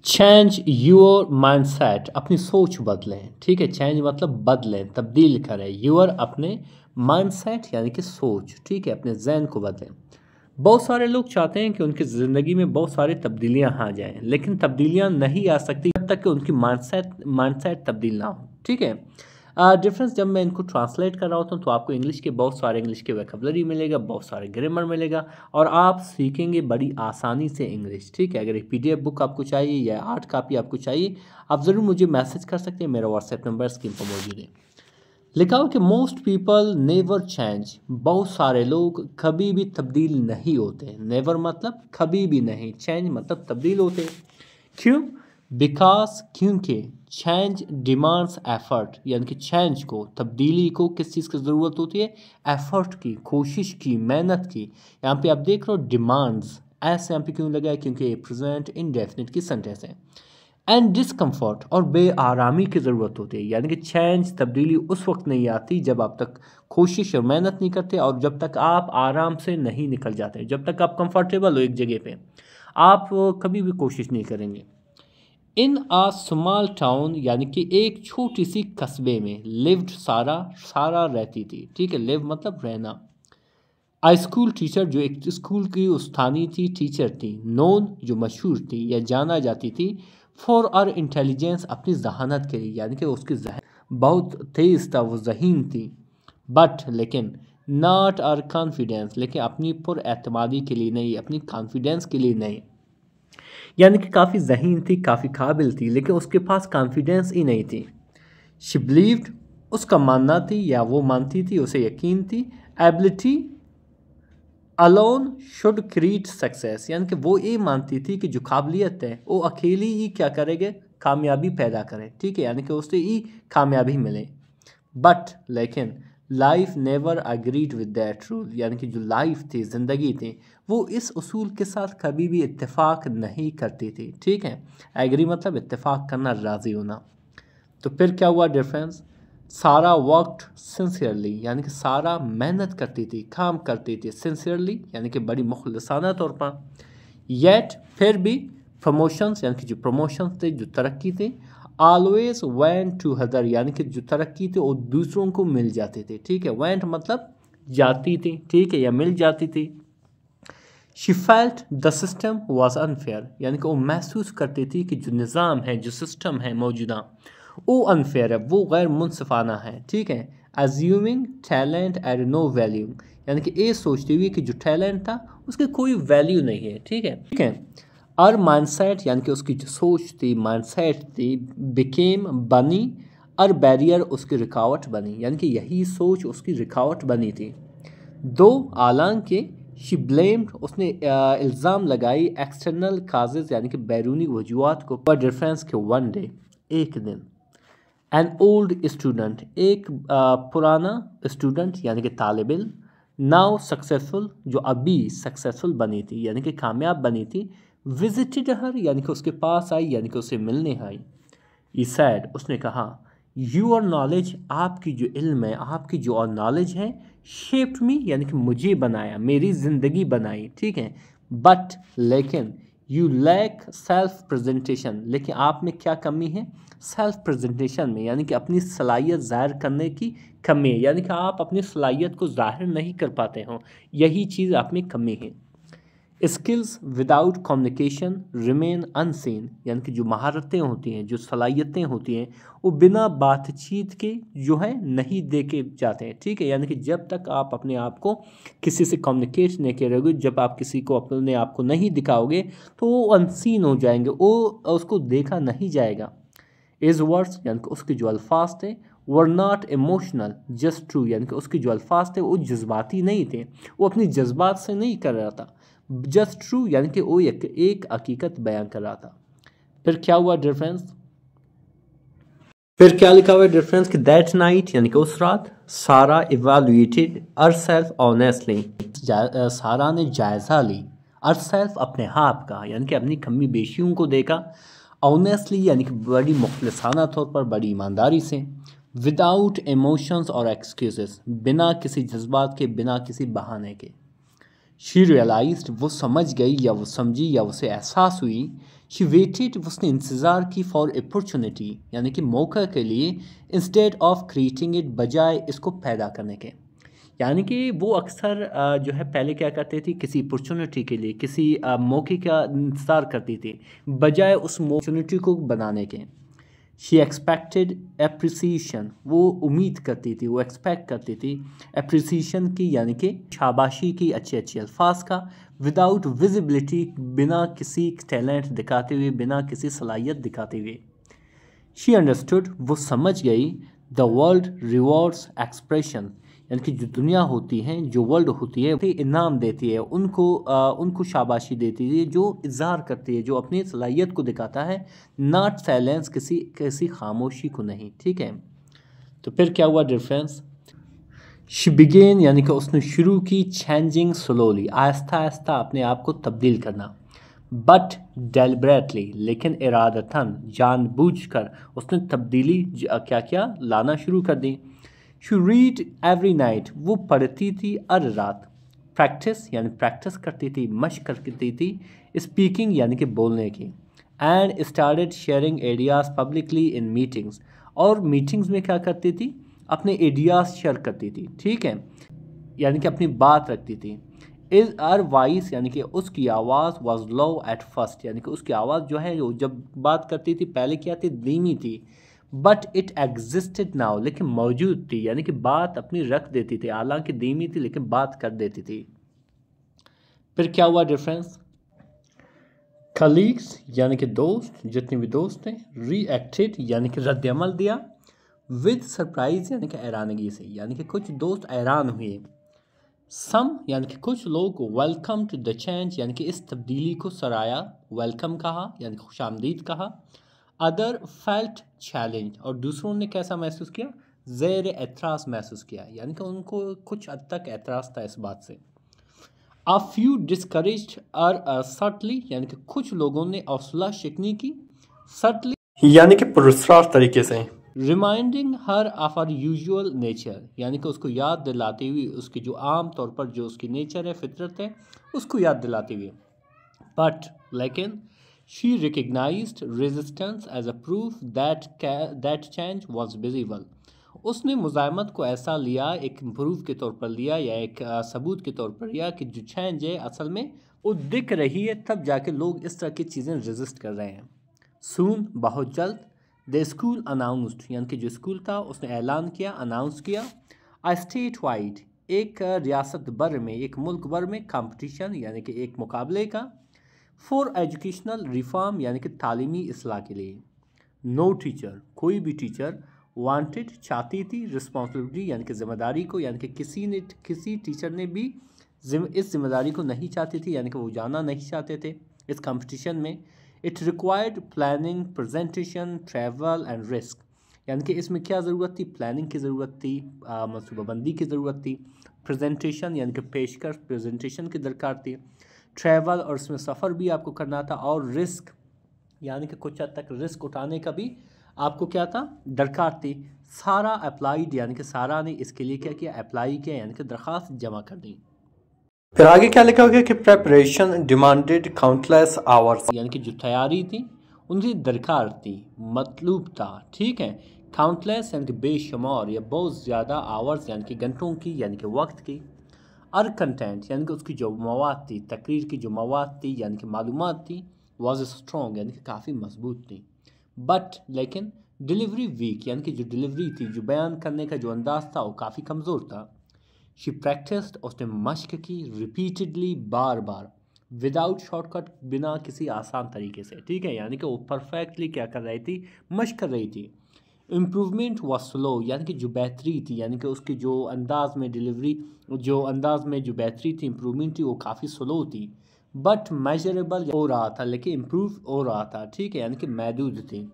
Change your mindset, अपनी सोच बदलें। ठीक है, चेंज मतलब बदलें, तब्दील करें। योर अपने, माइंडसेट यानी कि सोच। ठीक है, अपने जहन को बदलें। बहुत सारे लोग चाहते हैं कि उनकी ज़िंदगी में बहुत सारी तब्दीलियां आ जाएं, लेकिन तब्दीलियां नहीं आ सकती जब तक कि उनकी माइंडसेट तब्दील ना हो। ठीक है, डिफरेंस जब मैं इनको ट्रांसलेट कर रहा होता हूँ तो आपको इंग्लिश के बहुत सारे इंग्लिश के वोकैबुलरी मिलेगा, बहुत सारे ग्रामर मिलेगा और आप सीखेंगे बड़ी आसानी से इंग्लिश। ठीक है, अगर एक PDF बुक आपको चाहिए या हार्ड कापी आपको चाहिए, आप ज़रूर मुझे मैसेज कर सकते हैं। मेरा व्हाट्सएप नंबर स्क्रीन पर मौजूद है। लिखा हो कि मोस्ट पीपल नेवर चेंज, बहुत सारे लोग कभी भी तब्दील नहीं होते। नेवर मतलब कभी भी नहीं, चेंज मतलब तब्दील होते। क्यों? बिकॉज, क्योंकि चेंज डिमांड्स एफर्ट, यानी कि चेंज को, तब्दीली को किस चीज़ की ज़रूरत होती है? एफर्ट की, कोशिश की, मेहनत की। यहाँ पे आप देख रहे हो डिमांड्स, ऐसे यहाँ पे क्यों लगा है? क्योंकि प्रेजेंट इंडेफिनिट की सेंटेंस है। एंड डिसकम्फर्ट, और बेआरामी की ज़रूरत होती है। यानी कि चेंज, तब्दीली उस वक्त नहीं आती जब आप तक कोशिश और मेहनत नहीं करते और जब तक आप आराम से नहीं निकल जाते। जब तक आप कंफर्टेबल हो एक जगह पे, आप कभी भी कोशिश नहीं करेंगे। इन आ स्मॉल टाउन, यानी कि एक छोटी सी कस्बे में, लिव्ड सारा, सारा रहती थी। ठीक है, लिव मतलब रहना। आ स्कूल टीचर, जो एक स्कूल की स्थानीय थी, टीचर थी। नोन, जो मशहूर थी या जाना जाती थी। फॉर आर इंटेलिजेंस, अपनी जहानत के लिए, यानी कि उसकी जहन बहुत तेज था, वो जहीन थी। बट लेकिन, नॉट आर कॉन्फिडेंस, लेकिन अपनी पुरएतमादी के लिए नहीं, अपनी कॉन्फिडेंस के लिए नहीं। यानी कि काफ़ी जहीन थी, काफ़ी काबिल थी, लेकिन उसके पास कॉन्फिडेंस ही नहीं थी। शी बिलीव्ड, उसका मानना थी या वो मानती थी, उसे यकीन थी। Ability alone should create success, यानी कि वो ये मानती थी कि जो काबिलियत है वो अकेली ही क्या करेंगे? कामयाबी पैदा करे। ठीक है, यानी कि उससे ही कामयाबी मिले। बट लेकिन, life never agreed with that rule, यानी कि जो लाइफ थी, ज़िंदगी थी, वो इस उसूल के साथ कभी भी इत्तेफाक नहीं करती थी। ठीक है, एग्री मतलब इत्तेफाक करना, राज़ी होना। तो फिर क्या हुआ डिफरेंस? सारा वर्कड सिंसियरली, यानी कि सारा मेहनत करती थी, काम करती थी। सिंसियरली यानी कि बड़ी मुखलसाना तौर पर। येट, फिर भी, प्रमोशंस, यानी कि जो प्रमोशंस थे, जो तरक्की थी। ऑलवेज वेंट टू अदर, यानी कि जो तरक्की थी वो दूसरों को मिल जाती थी। ठीक है, वेंट मतलब जाती थी, ठीक है, या मिल जाती थी। She felt the system was unfair, यानी कि वो महसूस करती थी कि जो निज़ाम है, जो सिस्टम है मौजूदा, वो अनफेयर है, वो गैर मुनसिफाना है। ठीक है, assuming talent at no value, यानी कि ये सोचती हुई कि जो टैलेंट था उसकी कोई वैल्यू नहीं है। ठीक है, ठीक है। और माइंडसेट, यानी कि उसकी जो सोच थी, माइंडसेट थी, बिकेम, बनी। और बैरियर, उसकी रुकावट बनी, यानी कि यही सोच उसकी रुकावट बनी थी। दो, हालांकि, शी ब्लेम्ड, उसने इल्ज़ाम लगाई, एक्सटर्नल काजेज, यानी कि बैरूनी वजूहत को, पर डिफरेंस के वन डे, एक दिन। एन ओल्ड स्टूडेंट, एक पुराना स्टूडेंट यानी कि तालिब इल्म। नाउ सक्सेसफुल, जो अभी सक्सेसफुल बनी थी, यानी कि कामयाब बनी थी। विजिटेड हर, यानी कि उसके पास आई, यानी कि उसे मिलने आई। ई सैड, उसने कहा, यूर नॉलेज, आपकी जो इल्म है, आपकी जो और नॉलेज है, शेप्ड मी, यानी कि मुझे बनाया, मेरी ज़िंदगी बनाई। ठीक है, बट लेकिन, यू लैक सेल्फ प्रेजेंटेशन, लेकिन आप में क्या कमी है? सेल्फ प्रेजेंटेशन में, यानी कि अपनी सलाहियत ज़ाहिर करने की कमी है, यानी कि आप अपनी सलाहियत को ज़ाहिर नहीं कर पाते हो, यही चीज़ आप में कमी है। Skills without communication remain unseen, यानी कि जो महारतें होती हैं, जो सलाहियतें होती हैं, वो बिना बातचीत के जो है नहीं देखे जाते हैं। ठीक है, यानी कि जब तक आप अपने आप को किसी से कम्युनिकेट नहीं करोगे, जब आप किसी को अपने आप को नहीं दिखाओगे, तो वो अनसीन हो जाएंगे, वो उसको देखा नहीं जाएगा। इज वर्ड्स, यानी कि उसके जो अल्फाज थे, were not emotional just true, यानी कि उसके जो अल्फाज थे वो जज्बाती नहीं थे, वो अपनी जज्बात से नहीं कर रहा था। जस्ट ट्रू यानी कि वो एक हकीकत बयान कर रहा था। फिर क्या हुआ डिफरेंस? फिर क्या लिखा हुआ है डिफरेंस कि दैट नाइट, यानी कि उस रात, सारा इवेल्युएटेड हरसेल्फ ऑनेस्टली, सारा ने जायज़ा ली, हरसेल्फ अपने आप का, यानी कि अपनी कमी बेशियों को देखा। ऑनेस्टली यानी कि बड़ी मुखलिसाना तौर पर, बड़ी ईमानदारी से। विदाउट इमोशंस और एक्सक्यूजेस, बिना किसी जज्बात के, बिना किसी बहाने के। शी रियलाइज्ड, वो समझ गई या वो समझी या उसे एहसास हुई। शी वेटेड, उसने इंतज़ार की, फॉर अपॉर्चुनिटी यानी कि मौका के लिए, इंस्टेड ऑफ क्रिएटिंग इट, बजाय इसको पैदा करने के। यानी कि वो अक्सर जो है पहले क्या करते थे, किसी अपॉर्चुनिटी के लिए, किसी मौके का इंतज़ार करती थी बजाय उस अपॉर्चुनिटी को बनाने के। शी एक्सपेक्टेड एप्रिसिएशन, वो उम्मीद करती थी, वो एक्सपेक्ट करती थी एप्रिसिएशन की, यानी कि शाबाशी की, अच्छे अच्छे अल्फाज का, विदाउट विजिबिलिटी, बिना किसी टैलेंट दिखाते हुए, बिना किसी सलाहियत दिखाते हुए। शी अंडरस्टूड, वो समझ गई, द वर्ल्ड रिवॉर्ड्स एक्सप्रेशन, यानी कि जो दुनिया होती है, जो वर्ल्ड होती है, उसे इनाम देती है, उनको शाबाशी देती है जो इजहार करती है, जो अपनी सलाहियत को दिखाता है, नॉट साइलेंस, किसी खामोशी को नहीं। ठीक है, तो फिर क्या हुआ डिफरेंस? शी बिगेन, यानी कि उसने शुरू की, चेंजिंग स्लोली, आहिस्ता आहिस्ता अपने आप को तब्दील करना, बट डेलिबरेटली, लेकिन इरादतन, जानबूझकर उसने तब्दीली क्या क्या लाना शुरू कर दी। शी रीड एवरी नाइट, वो पढ़ती थी हर रात। प्रैक्टिस, यानी प्रैक्टिस करती थी, मशक करती थी, स्पीकिंग यानी कि बोलने की, and started sharing ideas publicly in meetings, और मीटिंग्स में क्या करती थी, अपने आइडियाज़ शेयर करती थी। ठीक है, यानी कि अपनी बात रखती थी। इज आर वॉइस, यानी कि उसकी आवाज़, वॉज लो एट फर्स्ट, यानी कि उसकी आवाज़ जो है, वो जब बात करती थी पहले क्या थी, धीमी थी, बट इट एग्जिस्टेड नाउ, लेकिन मौजूद थी, यानी कि बात अपनी रख देती थी, हालांकि धीमी थी लेकिन बात कर देती थी। फिर क्या हुआ डिफरेंस? कलीग्स, यानी कि दोस्त, जितने भी दोस्त थे, रिएक्टेड, यानी कि रद्दअमल दिया, विद सरप्राइज, यानी कि हैरानगी से, यानी कि कुछ दोस्त हैरान हुए। सम, यानी कि कुछ लोग, वेलकम टू द चेंज, यानी कि इस तब्दीली को सराया, वेलकम कहा, यानी कि खुशामदीद कहा। अदर फेल्ट चैलेंज, और दूसरों ने कैसा महसूस किया, ज़ेर एतराज़ महसूस किया, यानी कि उनको कुछ हद तक एतराज़ था इस बात से। आ फ्यू डिस्करेज्ड और सटली, यानी कि कुछ लोगों ने हौसला शिकनी की, सटली यानी कि पुरस्कार तरीके से, reminding her of our usual nature, यानी कि उसको याद दिलाते हुए, उसकी जो आम तौर पर जो उसकी नेचर है, फितरत है, उसको याद दिलाते हुए। बट लेकिन she recognised resistance as a proof that change was visible, उसने मुज़ाहमत को ऐसा लिया, एक प्रूफ के तौर पर लिया, या एक सबूत के तौर पर लिया कि जो चेंज है असल में वो दिख रही है, तब जाके लोग इस तरह की चीज़ें रेजिस्ट कर रहे हैं। सून, बहुत जल्द, द स्कूल अनाउंस्ड, यानी कि जो स्कूल था उसने ऐलान किया, अनाउंस किया, आ स्टेट वाइड, एक रियासत भर में, एक मुल्क भर में, कंपटीशन, यानी कि एक मुकाबले का, फॉर एजुकेशनल रिफॉर्म, यानी कि तालीमी इसलाह के लिए। नो टीचर, कोई भी टीचर, वांटेड, चाहती थी, रिस्पॉन्सिबिलिटी, यानी कि जिम्मेदारी को, यानी कि किसी टीचर ने भी इस जिम्मेदारी को नहीं चाहती थी, यानी कि वो जाना नहीं चाहते थे इस कंपटीशन में। It required planning, presentation, travel and risk, यानी कि इसमें क्या ज़रूरत थी, प्लानिंग की ज़रूरत थी, मनसूबाबंदी की ज़रूरत थी, प्रेजेंटेशन यानी कि पेशकश, प्रेजेंटेशन की दरकार थी, ट्रैवल और इसमें सफ़र भी आपको करना था, और रिस्क यानी कि कुछ हद तक रिस्क उठाने का भी आपको क्या था, दरकार थी। सारा अप्लाइड, यानी कि सारा ने इसके लिए क्या किया, अप्लाई किया, यानी कि दरख्वास्त जमा कर दी। फिर आगे क्या लिखा गया कि प्रेपरेशन डिमांडेड काउंटलेस आवर्स, यानी कि जो तैयारी थी उनकी दरकार थी, मतलूब था। ठीक है, काउंटलेस यानी कि बेशुमार या बहुत ज़्यादा, आवर्स यानी कि घंटों की, यानी कि वक्त की। और कंटेंट यानी कि उसकी जो मवाद थी, तकरीर की जो मवाद थी, यानी कि मालूमात थी, वॉज स्ट्रॉन्ग, यानी कि काफ़ी मजबूत थी। बट लेकिन डिलीवरी वीक, यानी कि जो डिलीवरी थी, जो बयान करने का जो अंदाज़ था, वो काफ़ी कमज़ोर था। शी प्रैक्टिस्ड, उसने मश्क की, रिपीटेडली, बार बार, विदाउट शॉर्टकट, बिना किसी आसान तरीके से। ठीक है, यानी कि वो परफेक्टली क्या कर रही थी, मश्क कर रही थी। इम्प्रूवमेंट व स्लो, यानी कि जो बेहतरी थी, यानी कि उसकी जो अंदाज में डिलीवरी, जो अंदाज में जो बेहतरी थी, इम्प्रूवमेंट थी, वो काफ़ी स्लो थी। बट मेजरेबल हो रहा था, लेकिन इम्प्रूव हो रहा था। ठीक है, यानी कि महदूद थी।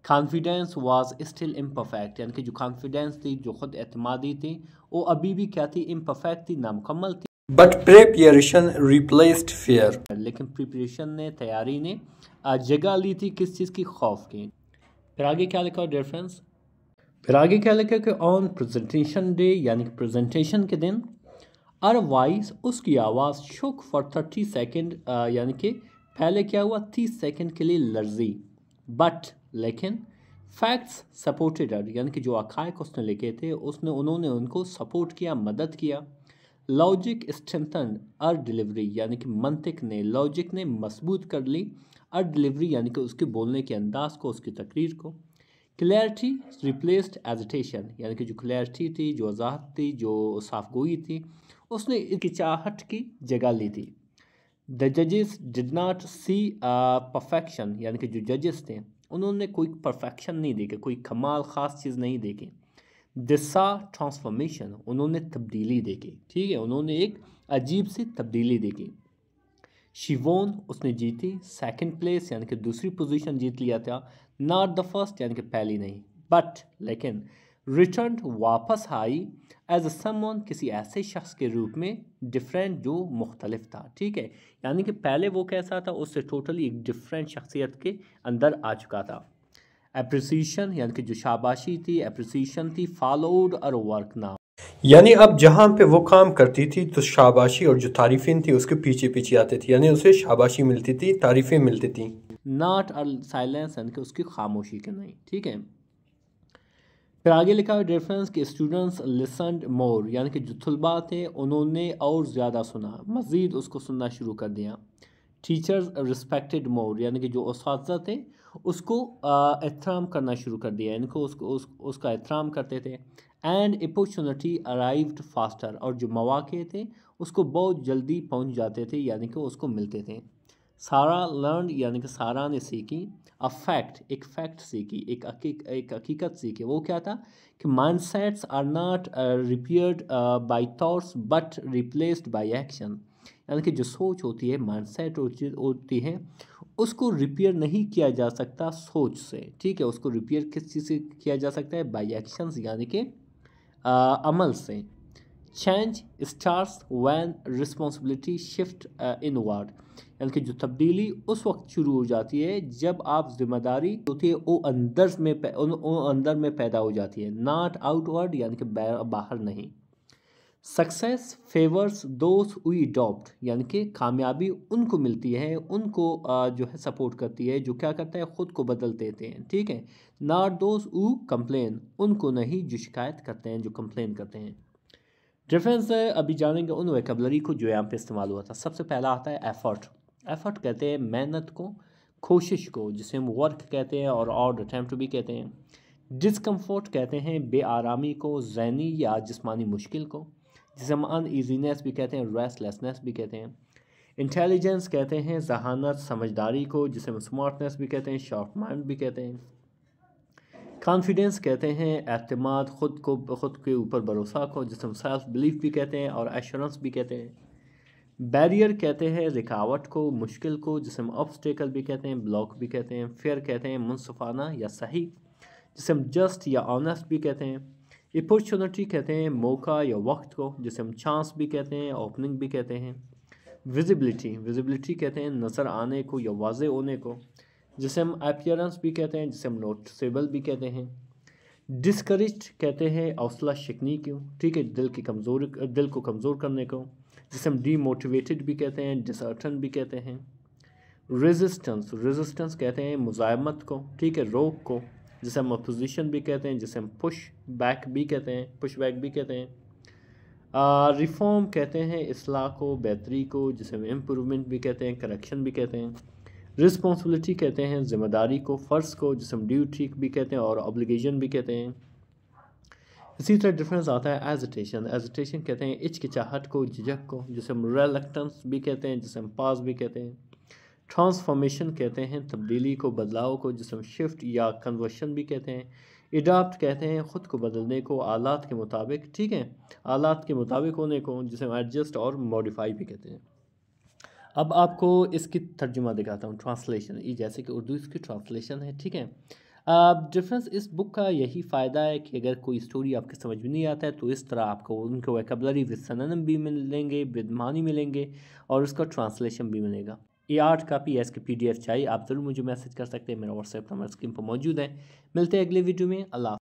कॉन्फिडेंस वाज स्टिल इम्परफेक्ट, यानी कि जो कॉन्फिडेंस थी, जो खुद एतमादी थी, वो अभी भी क्या थी, इम्परफेक्ट थी, नामुकम्मल थी। बट प्रिपरेशन रिप्लेस्ड फियर, लेकिन प्रिपरेशन ने, तैयारी ने जगह ली थी किस चीज़ की, खौफ की। फिर आगे क्या लिखा डिफरेंस? फिर आगे क्या लिखा कि ऑन प्रेजेंटेशन डे, यानी कि प्रेजेंटेशन के दिन, अर वॉइस, उसकी आवाज़, शुक फॉर 30 सेकेंड, यानी कि पहले क्या हुआ, 30 सेकंड के लिए लर्जी, बट लेकिन फैक्ट्स सपोर्टेड हर, यानी कि जो हक़ाइक़ उसने लिखे थे उन्होंने उनको सपोर्ट किया, मदद किया। लॉजिक स्ट्रेंथन अर डिलीवरी, यानी कि मंतिक ने, लॉजिक ने मजबूत कर ली अर डिलीवरी, यानी कि उसके बोलने के अंदाज को, उसकी तकरीर को। क्लैरिटी रिप्लेस्ड एजिटेशन, यानी कि जो क्लैरिटी थी, जो वजाहत थी, जो साफगोई थी, उसने हिचकिचाहट की जगह ली थी। द जजेस डिड नॉट सी परफेक्शन, यानी कि जो जजेस थे उन्होंने कोई परफेक्शन नहीं देखी, कोई कमाल ख़ास चीज़ नहीं देखी। दिसा ट्रांसफॉर्मेशन, उन्होंने तब्दीली देखी, ठीक है, उन्होंने एक अजीब सी तब्दीली देखी। शिवोन, उसने जीती, सेकंड प्लेस यानी कि दूसरी पोजीशन जीत लिया था, नॉट द फर्स्ट यानी कि पहली नहीं, बट लेकिन रिटर्न वापस आई एज समवन, किसी ऐसे शख्स के रूप में, डिफरेंट जो मुख्तलिफ था, ठीक है, यानी कि पहले वो कैसा था, उससे टोटली एक डिफरेंट शख्सियत के अंदर आ चुका था। एप्रिसिएशन, यानी कि जो शाबाशी थी, एप्रिसिएशन थी, फॉलोड और वर्क नाउ, यानी अब जहाँ पे वो काम करती थी तो शाबाशी और जो तारीफ़ें थी उसके पीछे पीछे आती थी, यानी उसे शाबाशी मिलती थी, तारीफ़ें मिलती थी। नॉट साइलेंस, यानी कि उसकी खामोशी के नहीं, ठीक है। फिर आगे लिखा है रेफरेंस कि स्टूडेंट्स लिसनड मोर, यानी कि जो तलबा थे उन्होंने और ज़्यादा सुना, मज़ीद उसको सुनना शुरू कर दिया। टीचर्स रिस्पेक्टेड मोर, यानी कि जो उस्ताद थे उसको एहतराम करना शुरू कर दिया, यानी कि उसका एहतराम करते थे। एंड अपॉर्चुनिटी अराइव्ड फास्टर, और जो मौके थे उसको बहुत जल्दी पहुंच जाते थे, यानी कि उसको मिलते थे। सारा लर्न, यानी कि सारा ने सीखी। अ फैक्ट, एक फैक्ट सीखी, एक हकीकत सीखी। वो क्या था कि mindsets are not repaired by thoughts but replaced by action, यानी कि जो सोच होती है, माइंडसेट होती है, उसको रिपेयर नहीं किया जा सकता सोच से, ठीक है, उसको रिपेयर किस चीज़ से किया जा सकता है, बाय एक्शंस, यानी कि अमल से। Change stars when responsibility shift inward, यानी कि जो तब्दीली उस वक्त शुरू हो जाती है जब आप जिम्मेदारी होती है वो अंदर में पैदा हो जाती है, नॉट आउटवर्ड, यानी कि बाहर नहीं। सक्सेस फेवर्स दोस्त वी अडॉप्ट, यानी कि कामयाबी उनको मिलती है, उनको जो है सपोर्ट करती है जो क्या करता है, ख़ुद को बदल देते हैं, ठीक है। नॉट दोस्त ऊ कंप्लेन, उनको नहीं जो शिकायत करते हैं, जो कंप्लेन करते हैं। डिफरेंस अभी जानेंगे उन वोकैबुलरी को जो यहाँ पे इस्तेमाल हुआ था। सबसे पहला आता है एफर्ट। एफर्ट कहते हैं मेहनत को, कोशिश को, जिसे हम वर्क कहते हैं और अटैम्प्ट भी कहते हैं। डिस्कम्फर्ट कहते हैं बेआरामी को, ज़हनी या जिस्मानी मुश्किल को, जिसे हम अनईजीनेस भी कहते हैं, रेस्टलेसनेस भी कहते हैं। इंटेलिजेंस कहते हैं जहानत, समझदारी को, जिसे हम स्मार्टनेस भी कहते हैं, शार्प माइंड भी कहते हैं। कॉन्फिडेंस कहते हैं एतमाद, ख़ुद के ऊपर भरोसा को, जिसे हम सेल्फ बिलीफ भी कहते हैं और एश्योरेंस भी कहते हैं। बैरियर कहते हैं रुकावट को, मुश्किल को, जिसे हम ऑब्स्टेकल भी कहते हैं, ब्लॉक भी कहते हैं। फेयर कहते हैं मुनसफाना या सही, जिसे हम जस्ट या ऑनेस्ट भी कहते हैं। अपॉर्चुनिटी कहते हैं मौका या वक्त को, जिसे हम चांस भी कहते हैं, ओपनिंग भी कहते हैं। विजिबिलिटी कहते हैं नज़र आने को या वाज़े होने को, जिसे हम अपीयरेंस भी कहते हैं, जिसे हम नोटिसेबल भी कहते हैं। डिस्करेज्ड कहते हैं हौसला शिकनी को, ठीक है, दिल को कमज़ोर करने को, जिसे हम डीमोटिवेटेड भी कहते हैं, डिसर्टन भी कहते हैं। रेजिस्टेंस कहते हैं मुज़ाहमत को, ठीक है, रोक को, जिसे हम अपोजिशन भी कहते हैं, जिसे हम पुश बैक भी कहते हैं। रिफॉर्म कहते हैं इस्लाह को, बेहतरी को, जिसे हम इम्प्रूवमेंट भी कहते हैं, करेक्शन भी कहते हैं। रिस्पॉन्सिबिलिटी कहते हैं ज़िम्मेदारी को, फ़र्ज़ को, जिसे हम ड्यूटी भी कहते हैं और ऑब्लिगेशन भी कहते हैं। इसी तरह डिफरेंस आता है एजिटेशन कहते हैं हिचकिचाहट को, झिझक को, जिसे हम रिलक्टेंस भी कहते हैं, जिसे हम पास भी कहते हैं। ट्रांसफॉर्मेशन कहते हैं तब्दीली को, बदलाव को, जिसे हम शिफ्ट या कन्वर्शन भी कहते हैं। अडॉप्ट कहते हैं ख़ुद को बदलने को आलात के मुताबिक, ठीक है, आलात के मुताबिक होने को, जिसे हम एडजस्ट और मॉडिफाई भी कहते हैं। अब आपको इसकी तर्जुमा दिखाता हूँ, ट्रांसलेशन, ये जैसे कि उर्दू इसकी ट्रांसलेशन है, ठीक है। डिफरेंस इस बुक का यही फ़ायदा है कि अगर कोई स्टोरी आपके समझ में नहीं आता है तो इस तरह आपको उनके वोकैबुलरी विद सिनोनिम भी मिलेंगे, विद मानी मिलेंगे और उसका ट्रांसलेशन भी मिलेगा। ये 8 कापी या इसकी PDF चाहिए आप ज़रूर मुझे मैसेज कर सकते हैं, मेरा व्हाट्सएप नंबर स्क्रीन पर मौजूद है। मिलते हैं अगले वीडियो में। अल्लाह।